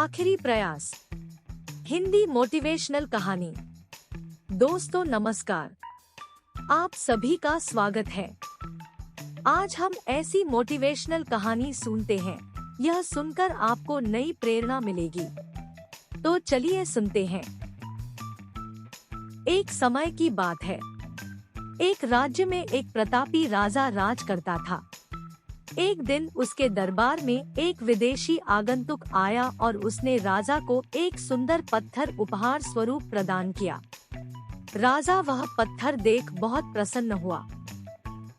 आखिरी प्रयास। हिंदी मोटिवेशनल कहानी। दोस्तों नमस्कार, आप सभी का स्वागत है। आज हम ऐसी मोटिवेशनल कहानी सुनते हैं, यह सुनकर आपको नई प्रेरणा मिलेगी। तो चलिए सुनते हैं। एक समय की बात है। एक राज्य में एक प्रतापी राजा राज करता था। एक दिन उसके दरबार में एक विदेशी आगंतुक आया और उसने राजा को एक सुंदर पत्थर उपहार स्वरूप प्रदान किया। राजा वह पत्थर देख बहुत प्रसन्न हुआ।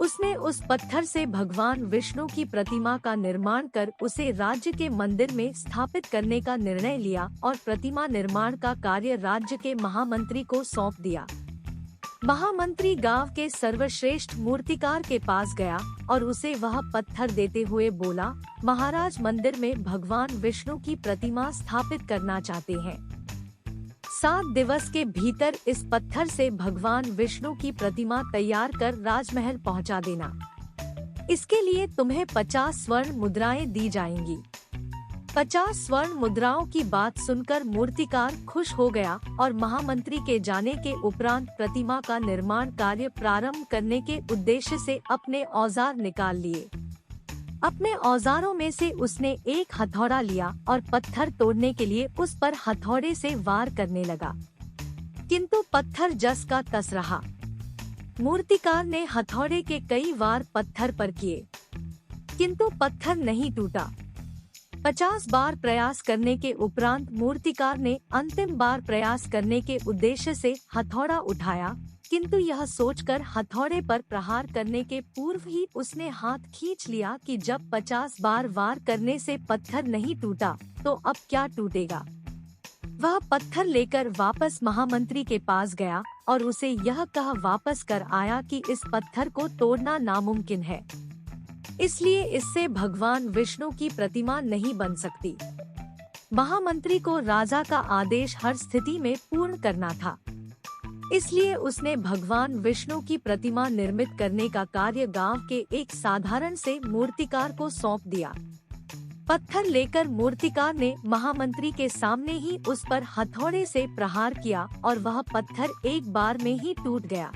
उसने उस पत्थर से भगवान विष्णु की प्रतिमा का निर्माण कर उसे राज्य के मंदिर में स्थापित करने का निर्णय लिया और प्रतिमा निर्माण का कार्य राज्य के महामंत्री को सौंप दिया। महामंत्री गांव के सर्वश्रेष्ठ मूर्तिकार के पास गया और उसे वह पत्थर देते हुए बोला, महाराज मंदिर में भगवान विष्णु की प्रतिमा स्थापित करना चाहते हैं। 7 दिवस के भीतर इस पत्थर से भगवान विष्णु की प्रतिमा तैयार कर राजमहल पहुंचा देना। इसके लिए तुम्हें 50 स्वर्ण मुद्राएं दी जाएंगी। 50 स्वर्ण मुद्राओं की बात सुनकर मूर्तिकार खुश हो गया और महामंत्री के जाने के उपरांत प्रतिमा का निर्माण कार्य प्रारंभ करने के उद्देश्य से अपने औजार निकाल लिए। अपने औजारों में से उसने एक हथौड़ा लिया और पत्थर तोड़ने के लिए उस पर हथौड़े से वार करने लगा, किंतु पत्थर जस का तस रहा। मूर्तिकार ने हथौड़े के कई वार पत्थर पर किए, किंतु पत्थर नहीं टूटा। 50 बार प्रयास करने के उपरांत मूर्तिकार ने अंतिम बार प्रयास करने के उद्देश्य से हथौड़ा उठाया, किंतु यह सोचकर हथौड़े पर प्रहार करने के पूर्व ही उसने हाथ खींच लिया कि जब 50 बार वार करने से पत्थर नहीं टूटा तो अब क्या टूटेगा। वह पत्थर लेकर वापस महामंत्री के पास गया और उसे यह कह वापस कर आया कि इस पत्थर को तोड़ना नामुमकिन है, इसलिए इससे भगवान विष्णु की प्रतिमा नहीं बन सकती। महामंत्री को राजा का आदेश हर स्थिति में पूर्ण करना था, इसलिए उसने भगवान विष्णु की प्रतिमा निर्मित करने का कार्य गांव के एक साधारण से मूर्तिकार को सौंप दिया। पत्थर लेकर मूर्तिकार ने महामंत्री के सामने ही उस पर हथौड़े से प्रहार किया और वह पत्थर एक बार में ही टूट गया।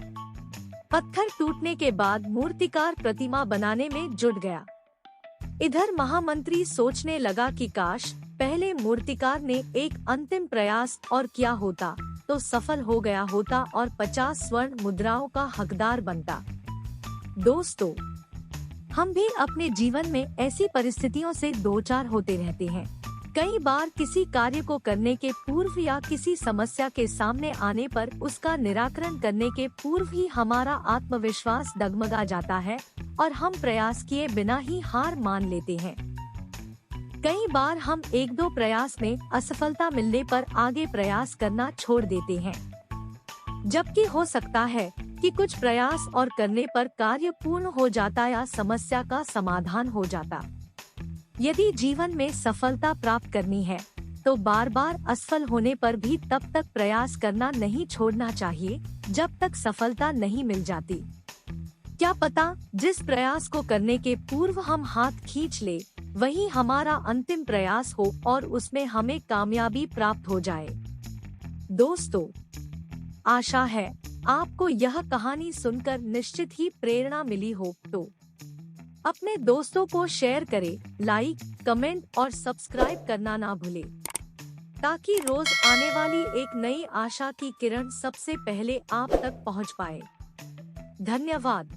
पत्थर टूटने के बाद मूर्तिकार प्रतिमा बनाने में जुट गया। इधर महामंत्री सोचने लगा कि काश पहले मूर्तिकार ने एक अंतिम प्रयास और किया होता तो सफल हो गया होता और 50 स्वर्ण मुद्राओं का हकदार बनता। दोस्तों, हम भी अपने जीवन में ऐसी परिस्थितियों से दो चार होते रहते हैं। कई बार किसी कार्य को करने के पूर्व या किसी समस्या के सामने आने पर उसका निराकरण करने के पूर्व ही हमारा आत्मविश्वास डगमगा जाता है और हम प्रयास किए बिना ही हार मान लेते हैं। कई बार हम 1-2 प्रयास में असफलता मिलने पर आगे प्रयास करना छोड़ देते हैं, जबकि हो सकता है कि कुछ प्रयास और करने पर कार्य पूर्ण हो जाता या समस्या का समाधान हो जाता। यदि जीवन में सफलता प्राप्त करनी है तो बार बार असफल होने पर भी तब तक प्रयास करना नहीं छोड़ना चाहिए जब तक सफलता नहीं मिल जाती। क्या पता जिस प्रयास को करने के पूर्व हम हाथ खींच ले वही हमारा अंतिम प्रयास हो और उसमें हमें कामयाबी प्राप्त हो जाए। दोस्तों, आशा है आपको यह कहानी सुनकर निश्चित ही प्रेरणा मिली हो। तो अपने दोस्तों को शेयर करें, लाइक, कमेंट और सब्सक्राइब करना ना भूलें, ताकि रोज आने वाली एक नई आशा की किरण सबसे पहले आप तक पहुंच पाए। धन्यवाद।